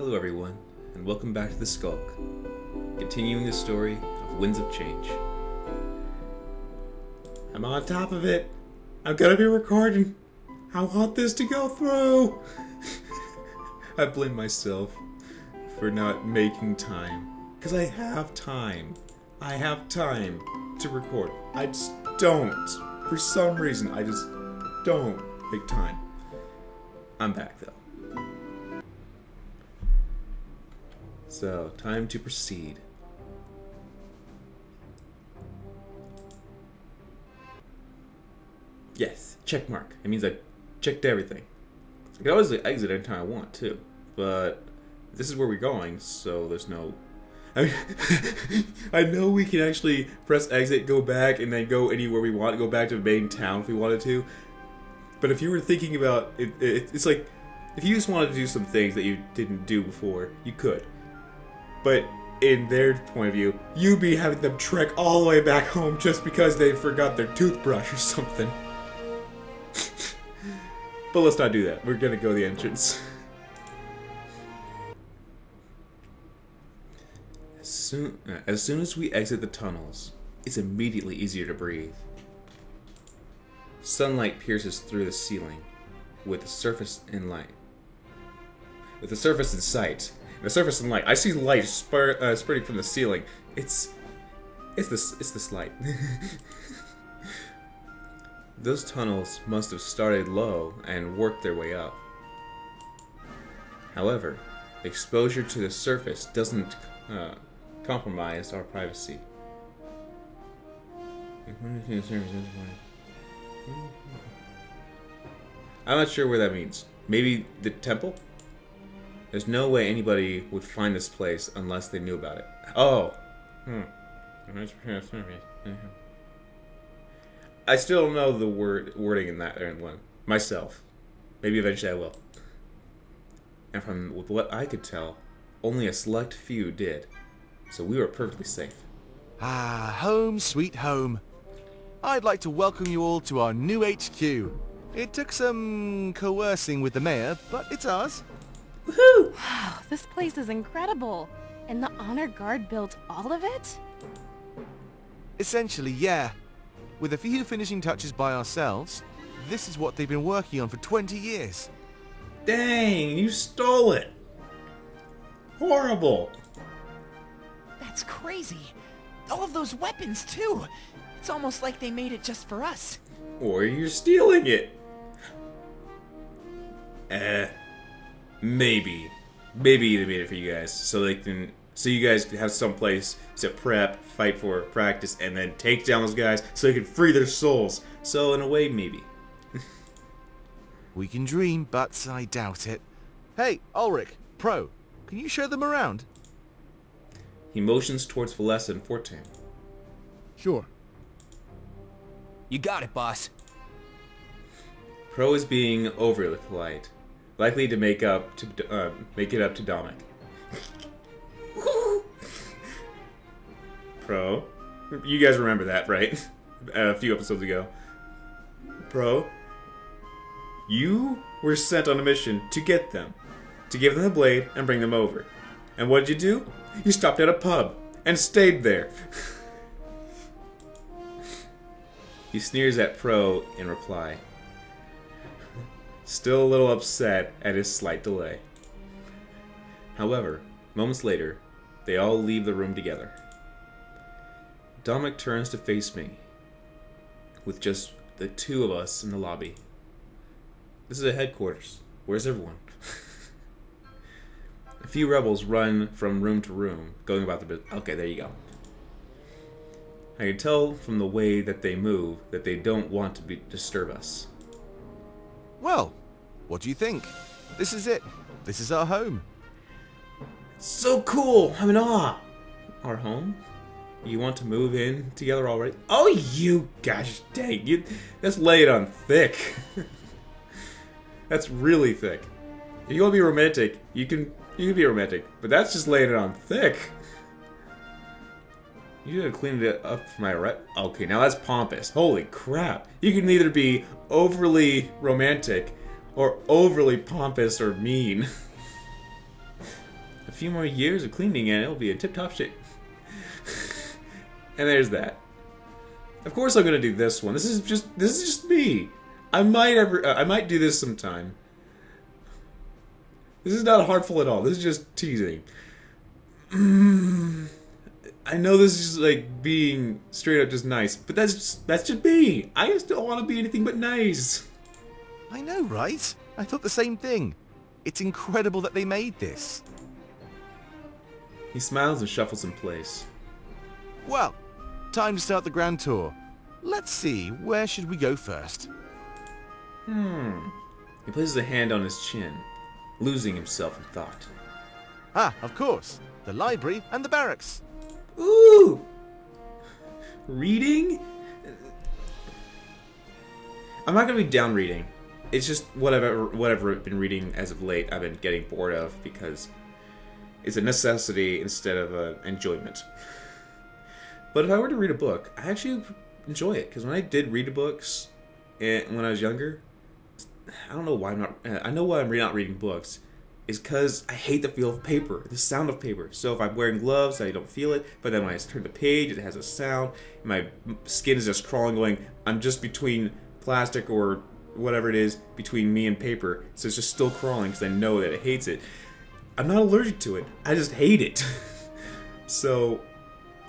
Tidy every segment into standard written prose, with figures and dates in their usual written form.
Hello everyone, and welcome back to The Skulk, continuing the story of Winds of Change. I'm on top of it. I'm gonna be recording. I want this to go through. I blame myself for not making time, because I have time. I have time to record. I just don't. For some reason, I just don't make time. I'm back though. So, time to proceed. Yes, check mark. It means I checked everything. I can always exit anytime I want, too. But this is where we're going, so there's no... I mean, I know we can actually press exit, go back, and then go anywhere we want, go back to the main town if we wanted to. But if you were thinking about it, it's like, if you just wanted to do some things that you didn't do before, you could. But in their point of view, you'd be having them trek all the way back home just because they forgot their toothbrush or something. But let's not do that. We're gonna go to the entrance. As soon as we exit the tunnels, it's immediately easier to breathe. Sunlight pierces through the ceiling, with the surface in light. With the surface in sight. The surface in light. I see light spurting from the ceiling. It's this light. Those tunnels must have started low and worked their way up. However, exposure to the surface doesn't compromise our privacy. I'm not sure where that means. Maybe the temple? There's no way anybody would find this place unless they knew about it. Oh. I still don't know the wording in that one myself. Maybe eventually I will. And from what I could tell, only a select few did. So we were perfectly safe. Ah, home sweet home. I'd like to welcome you all to our new HQ. It took some coercing with the mayor, but it's ours. Woohoo! Wow, this place is incredible. And the honor guard built all of it? Essentially, yeah. With a few finishing touches by ourselves, this is what they've been working on for 20 years. Dang, you stole it! Horrible! That's crazy. All of those weapons, too. It's almost like they made it just for us. Or you're stealing it. Maybe they made it for you guys, so you guys can have some place to prep, fight for, practice, and then take down those guys so they can free their souls. So in a way, maybe. We can dream, but I doubt it. Hey, Ulrich, Pro, can you show them around? He motions towards Valessa and Fortin. Sure. You got it, boss. Pro is being overly polite, likely to make it up to Dominic. Pro, you guys remember that, right? A few episodes ago. Pro, you were sent on a mission to get them, to give them the blade and bring them over. And what did you do? You stopped at a pub and stayed there. He sneers at Pro in reply, still a little upset at his slight delay. However, moments later, they all leave the room together. Dominic turns to face me, with just the two of us in the lobby. This is a headquarters. Where's everyone? A few rebels run from room to room, going about the business. Okay, there you go. I can tell from the way that they move that they don't want to disturb us. Well, what do you think? This is it. This is our home. So cool! I'm in awe! Our home? You want to move in together already? Oh, you gosh dang! Let's lay it on thick. That's really thick. If you want to be romantic, you can be romantic, but that's just laying it on thick. You gotta clean it up for my right. Okay, now that's pompous. Holy crap! You can either be overly romantic or overly pompous or mean. A few more years of cleaning and it'll be in tip-top shape. And there's that. Of course I'm gonna do this one. This is just me. I might do this sometime. This is not harmful at all. This is just teasing. I know this is like being straight up just nice, but that's just me. I just don't want to be anything but nice. I know, right? I thought the same thing. It's incredible that they made this. He smiles and shuffles in place. Well, time to start the grand tour. Let's see, where should we go first? He places a hand on his chin, losing himself in thought. Ah, of course. The library and the barracks. Ooh! Reading? I'm not gonna be down reading. It's just whatever I've been reading as of late, I've been getting bored of because it's a necessity instead of an enjoyment. But if I were to read a book, I actually enjoy it because when I did read books when I was younger, I don't know why I'm not. I know why I'm not reading books. Is because I hate the feel of paper, the sound of paper. So if I'm wearing gloves, I don't feel it. But then when I turn the page, it has a sound. My skin is just crawling, going, I'm just between plastic or whatever it is, between me and paper. So it's just still crawling because I know that it hates it. I'm not allergic to it. I just hate it. So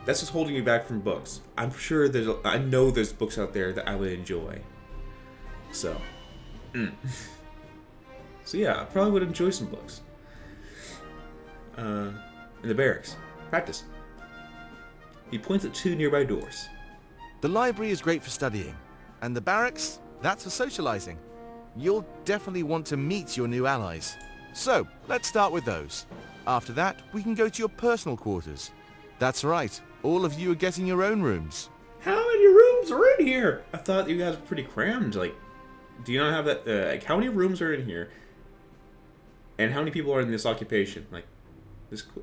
that's what's holding me back from books. I'm sure I know there's books out there that I would enjoy. So. So yeah, I probably would enjoy some books. In the barracks. Practice. He points at 2 nearby doors. The library is great for studying, and the barracks, that's for socializing. You'll definitely want to meet your new allies. So, let's start with those. After that, we can go to your personal quarters. That's right, all of you are getting your own rooms. How many rooms are in here? I thought you guys were pretty crammed. Like, do you not have that? Like, how many rooms are in here? And how many people are in this occupation? Like,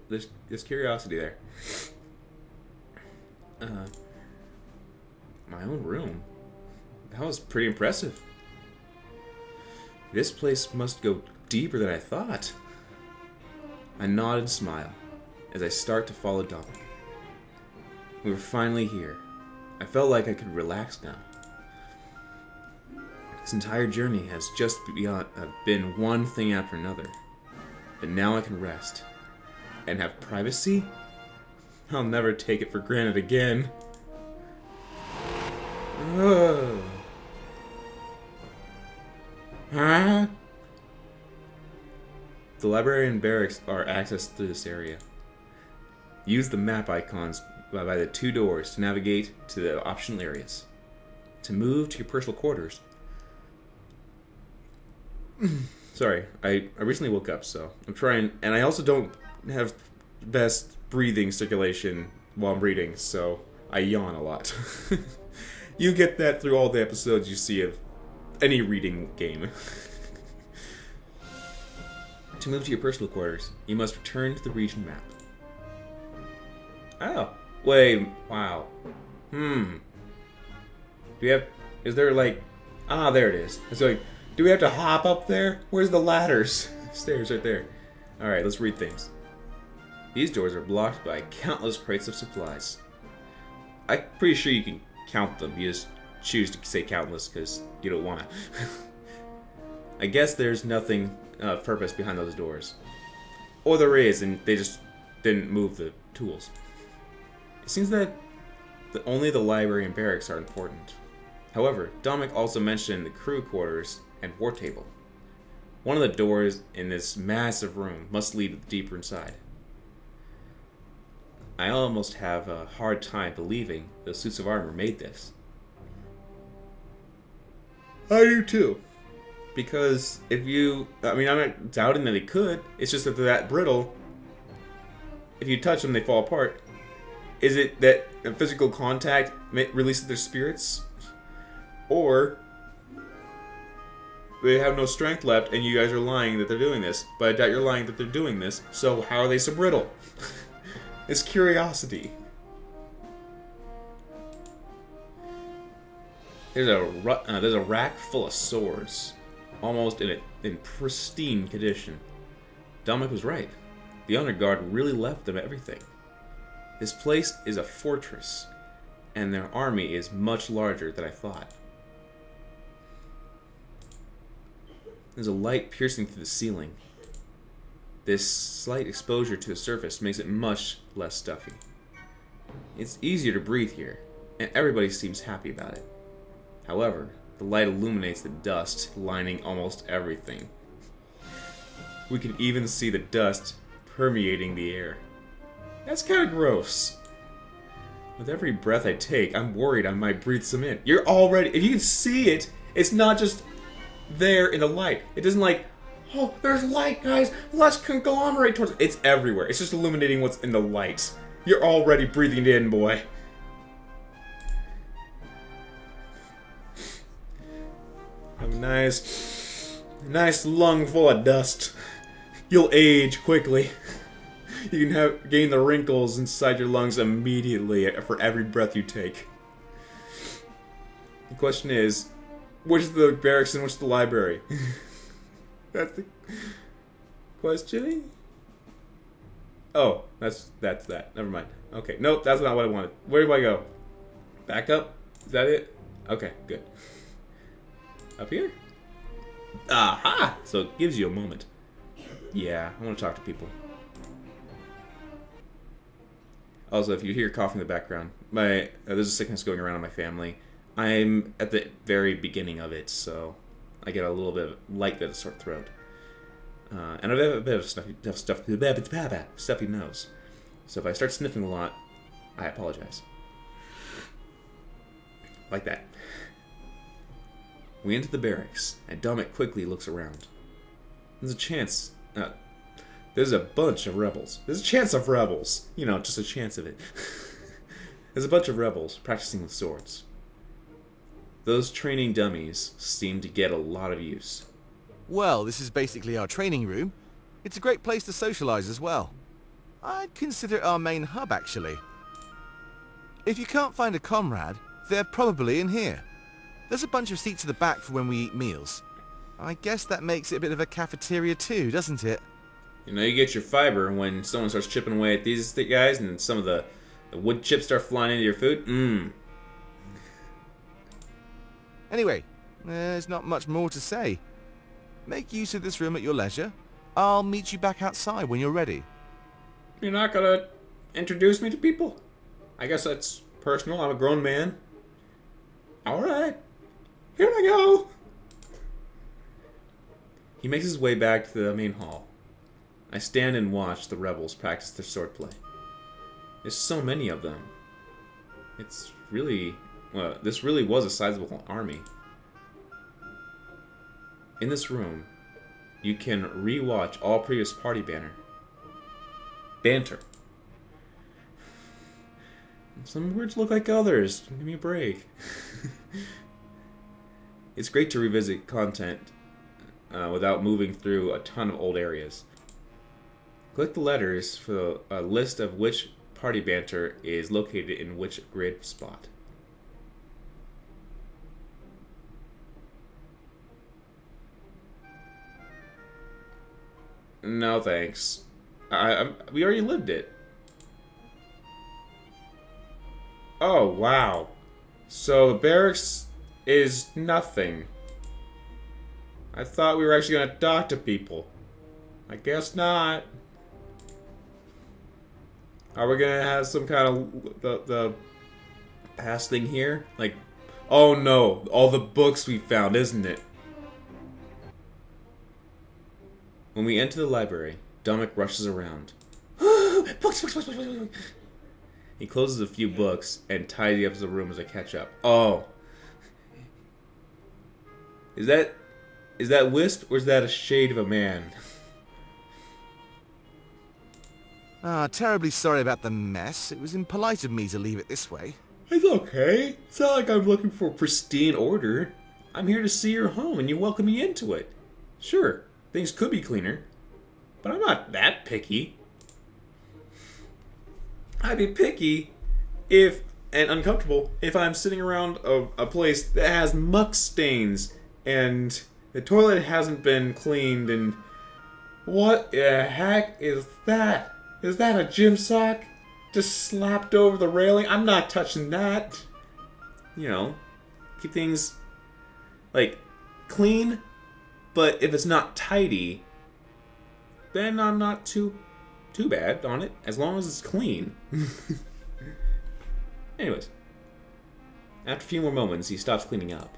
this curiosity there. My own room. That was pretty impressive. This place must go deeper than I thought. I nod and smile as I start to follow Dominic. We were finally here. I felt like I could relax now. This entire journey has just been one thing after another. But now I can rest. And have privacy? I'll never take it for granted again. Ugh. Huh? The library and barracks are accessed through this area. Use the map icons by the 2 doors to navigate to the optional areas. To move to your personal quarters. Sorry, I recently woke up, so I'm trying, and I also don't have best breathing circulation while I'm reading, so I yawn a lot. You get that through all the episodes you see of any reading game. To move to your personal quarters, you must return to the region map. Oh, wait, wow. Do we have, is there like, there it is. It's like, do we have to hop up there? Where's the ladders? Stairs right there. Alright, let's read things. These doors are blocked by countless crates of supplies. I'm pretty sure you can count them. You just choose to say countless because you don't want to. I guess there's nothing purpose behind those doors. Or there is, and they just didn't move the tools. It seems that only the library and barracks are important. However, Dominic also mentioned the crew quarters and war table. One of the doors in this massive room must lead deeper inside. I almost have a hard time believing the suits of armor made this. I do too. Because if you... I mean, I'm not doubting that they could. It's just that they're that brittle. If you touch them, they fall apart. Is it that physical contact releases their spirits? Or they have no strength left and you guys are lying that they're doing this. But I doubt you're lying that they're doing this. So how are they so brittle? It's curiosity. There's a rack full of swords. Almost in pristine condition. Dominic was right. The honor guard really left them everything. This place is a fortress, and their army is much larger than I thought. There's a light piercing through the ceiling. This slight exposure to the surface makes it much less stuffy. It's easier to breathe here, and everybody seems happy about it. However, the light illuminates the dust lining almost everything. We can even see the dust permeating the air. That's kind of gross. With every breath I take, I'm worried I might breathe some in. You're already... If you can see it, it's not just there in the light. It doesn't like, oh, there's light, guys. Let's conglomerate towards it. It's everywhere. It's just illuminating what's in the light. You're already breathing it in, boy. A nice lung full of dust. You'll age quickly. You can gain the wrinkles inside your lungs immediately for every breath you take. The question is, which is the barracks and which is the library? That's the question. Oh, that's that. Never mind. Okay, nope, that's not what I wanted. Where do I go? Back up? Is that it? Okay, good. Up here? Aha! So it gives you a moment. Yeah, I want to talk to people. Also, if you hear coughing in the background, there's a sickness going around in my family. I'm at the very beginning of it, so I get a little bit of light bit of sore throat. And I have a bit of stuffy nose. So if I start sniffing a lot, I apologize. Like that. We enter the barracks, and Dominic quickly looks around. There's a chance... there's a bunch of rebels. There's a chance of rebels. You know, just a chance of it. There's a bunch of rebels practicing with swords. Those training dummies seem to get a lot of use. Well, this is basically our training room. It's a great place to socialize as well. I'd consider it our main hub, actually. If you can't find a comrade, they're probably in here. There's a bunch of seats at the back for when we eat meals. I guess that makes it a bit of a cafeteria too, doesn't it? You know, you get your fiber when someone starts chipping away at these guys and some of the wood chips start flying into your food. Anyway, there's not much more to say. Make use of this room at your leisure. I'll meet you back outside when you're ready. You're not gonna introduce me to people? I guess that's personal. I'm a grown man. Alright. Here I go. He makes his way back to the main hall. I stand and watch the rebels practice their swordplay. There's so many of them. It's really... Well, this really was a sizable army. In this room, you can re-watch all previous party banter. Some words look like others. Give me a break. It's great to revisit content without moving through a ton of old areas. Click the letters for a list of which party banter is located in which grid spot. No thanks. We already lived it. Oh, wow. So the barracks is nothing. I thought we were actually going to talk to people. I guess not. Are we going to have some kind of the past thing here? Like, oh no, all the books we found, isn't it? When we enter the library, Dominic rushes around. Books. He closes a few books and tidies up the room as I catch up. Oh. Is that Wisp or is that a shade of a man? Terribly sorry about the mess. It was impolite of me to leave it this way. It's okay. It's not like I'm looking for pristine order. I'm here to see your home and you welcome me into it. Sure, things could be cleaner, but I'm not that picky. I'd be picky and uncomfortable if I'm sitting around a place that has muck stains and the toilet hasn't been cleaned in What the heck is that? Is that a gym sock? Just slapped over the railing? I'm not touching that. You know, keep things, like, clean, but if it's not tidy, then I'm not too bad on it, as long as it's clean. Anyways, after a few more moments, he stops cleaning up.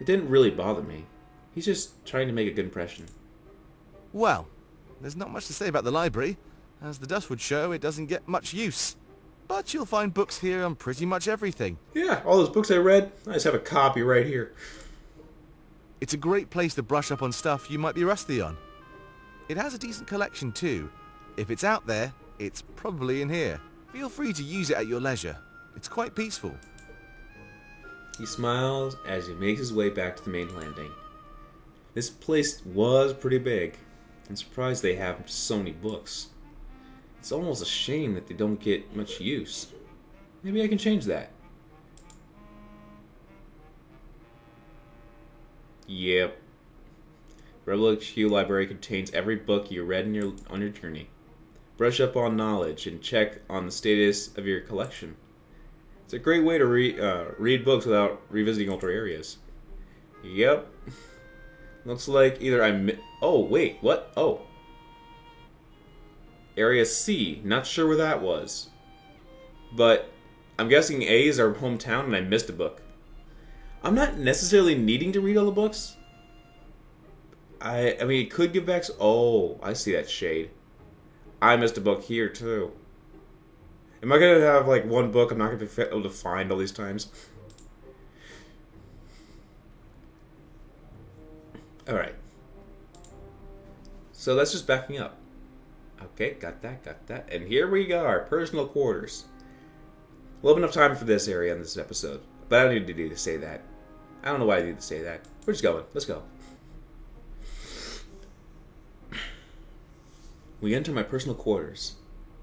It didn't really bother me. He's just trying to make a good impression. Well, there's not much to say about the library. As the dust would show, it doesn't get much use. But you'll find books here on pretty much everything. Yeah, all those books I read, I just have a copy right here. It's a great place to brush up on stuff you might be rusty on. It has a decent collection too. If it's out there, it's probably in here. Feel free to use it at your leisure. It's quite peaceful. He smiles as he makes his way back to the main landing. This place was pretty big. I'm surprised they have so many books. It's almost a shame that they don't get much use. Maybe I can change that. Yep. Rebel HQ Library contains every book you read on your journey. Brush up on knowledge and check on the status of your collection. It's a great way to read books without revisiting older areas. Yep. Looks like either oh, wait, what? Oh. Area C. Not sure where that was. But I'm guessing A is our hometown and I missed a book. I'm not necessarily needing to read all the books. I mean, it could give back... Oh, I see that shade. I missed a book here, too. Am I going to have, like, one book I'm not going to be able to find all these times? Alright. So that's just backing up. Okay, got that. And here we go, our personal quarters. We'll have enough time for this area in this episode. But I don't need to say that. I don't know why I need to say that. We're just going. Let's go. We enter my personal quarters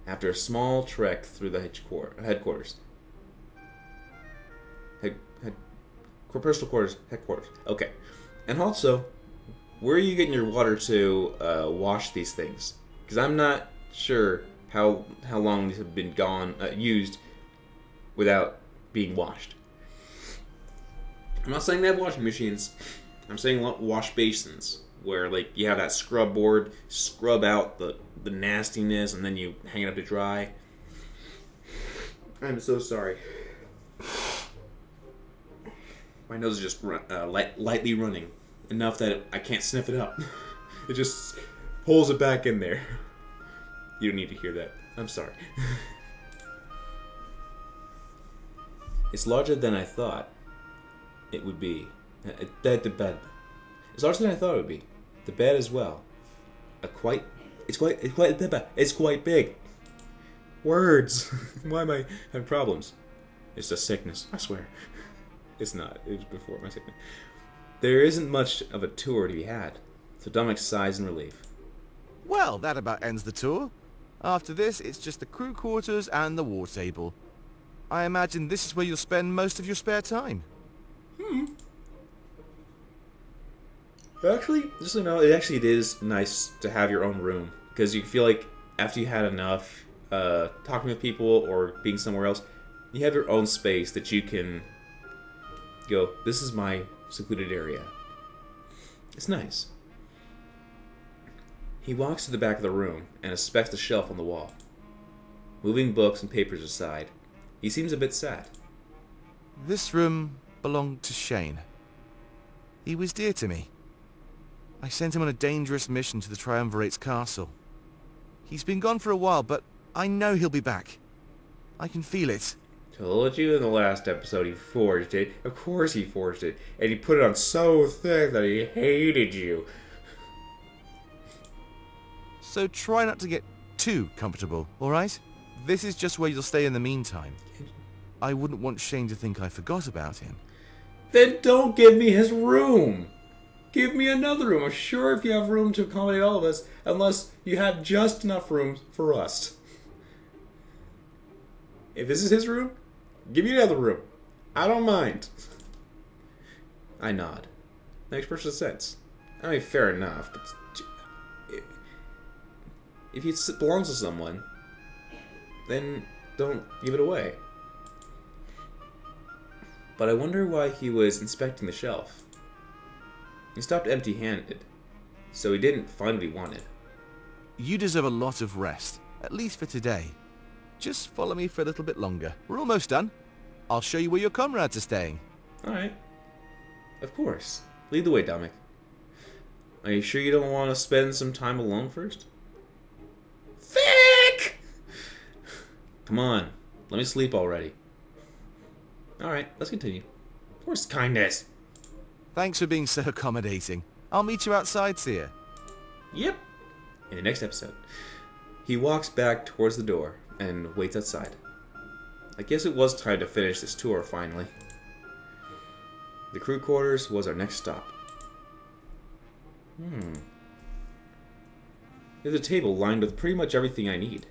after a small trek through the headquarters. Personal quarters, headquarters. Okay. And also, where are you getting your water to wash these things? Because I'm not sure how long these have been used without being washed. I'm not saying they have washing machines. I'm saying wash basins where, like, you have that scrub board, scrub out the nastiness, and then you hang it up to dry. I'm so sorry. My nose is just lightly running, enough that I can't sniff it up. It just pulls it back in there. You don't need to hear that. I'm sorry. It's larger than I thought it would be. It's larger than I thought it would be. The bed as well. It's quite big. Words. Why am I having problems? It's a sickness. I swear. It's not. It was before my sickness. There isn't much of a tour to be had, so Dominic sighs in relief. Well, that about ends the tour. After this, it's just the crew quarters and the war table. I imagine this is where you'll spend most of your spare time. Actually, just so you know, it is nice to have your own room. Because you feel like after you had enough talking with people or being somewhere else, you have your own space that you can go, this is my secluded area. It's nice. He walks to the back of the room and inspects the shelf on the wall. Moving books and papers aside, he seems a bit sad. This room belonged to Shane. He was dear to me. I sent him on a dangerous mission to the Triumvirate's castle. He's been gone for a while, but I know he'll be back. I can feel it. Told you in the last episode he forged it. Of course he forged it. And he put it on so thick that he hated you. So try not to get too comfortable, alright? This is just where you'll stay in the meantime. I wouldn't want Shane to think I forgot about him. Then don't give me his room. Give me another room. I'm sure if you have room to accommodate all of us, unless you have just enough room for us. If this is his room, give me another room. I don't mind. I nod. Makes perfect sense. I mean, fair enough, but if it belongs to someone, then don't give it away. But I wonder why he was inspecting the shelf. He stopped empty-handed, so he didn't find what he wanted. You deserve a lot of rest, at least for today. Just follow me for a little bit longer. We're almost done. I'll show you where your comrades are staying. Alright. Of course. Lead the way, Dominic. Are you sure you don't want to spend some time alone first? Thick! Come on. Let me sleep already. Alright, let's continue. Where's kindness? Thanks for being so accommodating. I'll meet you outside, Seer. Yep. In the next episode, he walks back towards the door and waits outside. I guess it was time to finish this tour finally. The crew quarters was our next stop. There's a table lined with pretty much everything I need.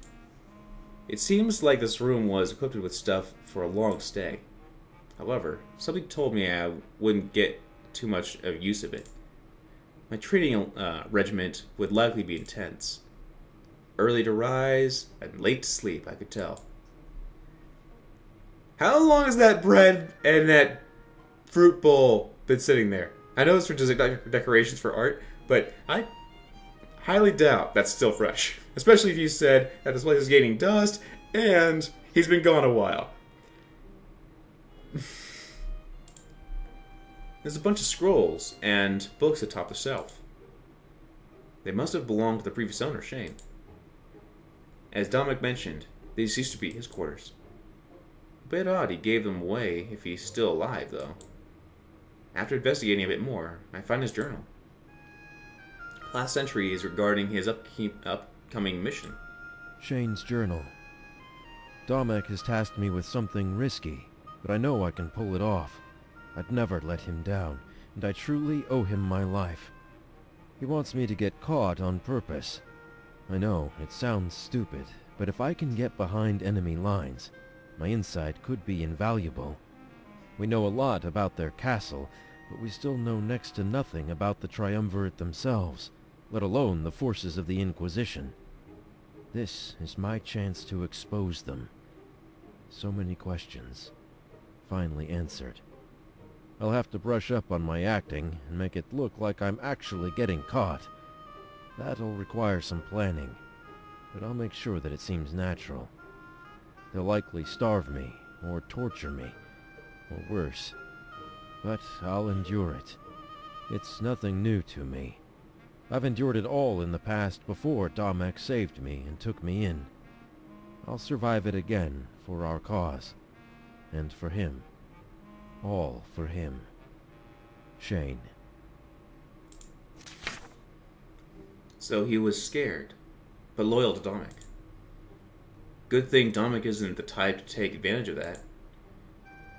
It seems like this room was equipped with stuff for a long stay. However, something told me I wouldn't get too much of use of it. My training regiment would likely be intense. Early to rise and late to sleep, I could tell. How long has that bread and that fruit bowl been sitting there? I know it's for just decorations for art, but I highly doubt that's still fresh. Especially if you said that this place is gaining dust and he's been gone a while. There's a bunch of scrolls and books atop the shelf. They must have belonged to the previous owner, Shane. As Dominic mentioned, these used to be his quarters. A bit odd he gave them away if he's still alive, though. After investigating a bit more, I find his journal. Last entry is regarding his upcoming mission. Shane's journal. Dominic has tasked me with something risky, but I know I can pull it off. I'd never let him down, and I truly owe him my life. He wants me to get caught on purpose. I know, it sounds stupid, but if I can get behind enemy lines, my insight could be invaluable. We know a lot about their castle, but we still know next to nothing about the Triumvirate themselves, let alone the forces of the Inquisition. This is my chance to expose them. So many questions, finally answered. I'll have to brush up on my acting and make it look like I'm actually getting caught. That'll require some planning, but I'll make sure that it seems natural. They'll likely starve me, or torture me, or worse. But I'll endure it. It's nothing new to me. I've endured it all in the past before Dominic saved me and took me in. I'll survive it again for our cause, and for him. All for him. Shane. So he was scared, but loyal to Dominic. Good thing Dominic isn't the type to take advantage of that.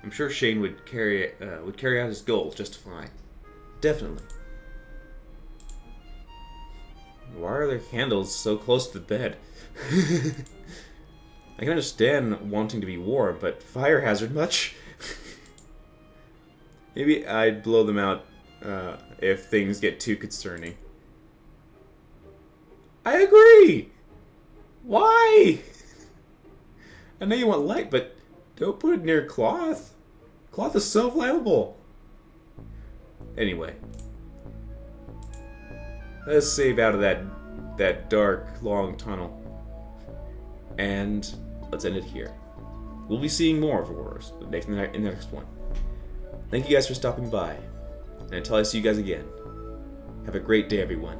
I'm sure Shane would carry out his goals just fine. Definitely. Why are there candles so close to the bed? I can understand wanting to be warm, but fire hazard much? Maybe I'd blow them out if things get too concerning. I agree! Why? I know you want light, but don't put it near cloth. Cloth is so flammable. Anyway. Let's save out of that dark, long tunnel. And let's end it here. We'll be seeing more of Horrors in the next one. Thank you guys for stopping by. And until I see you guys again, have a great day, everyone.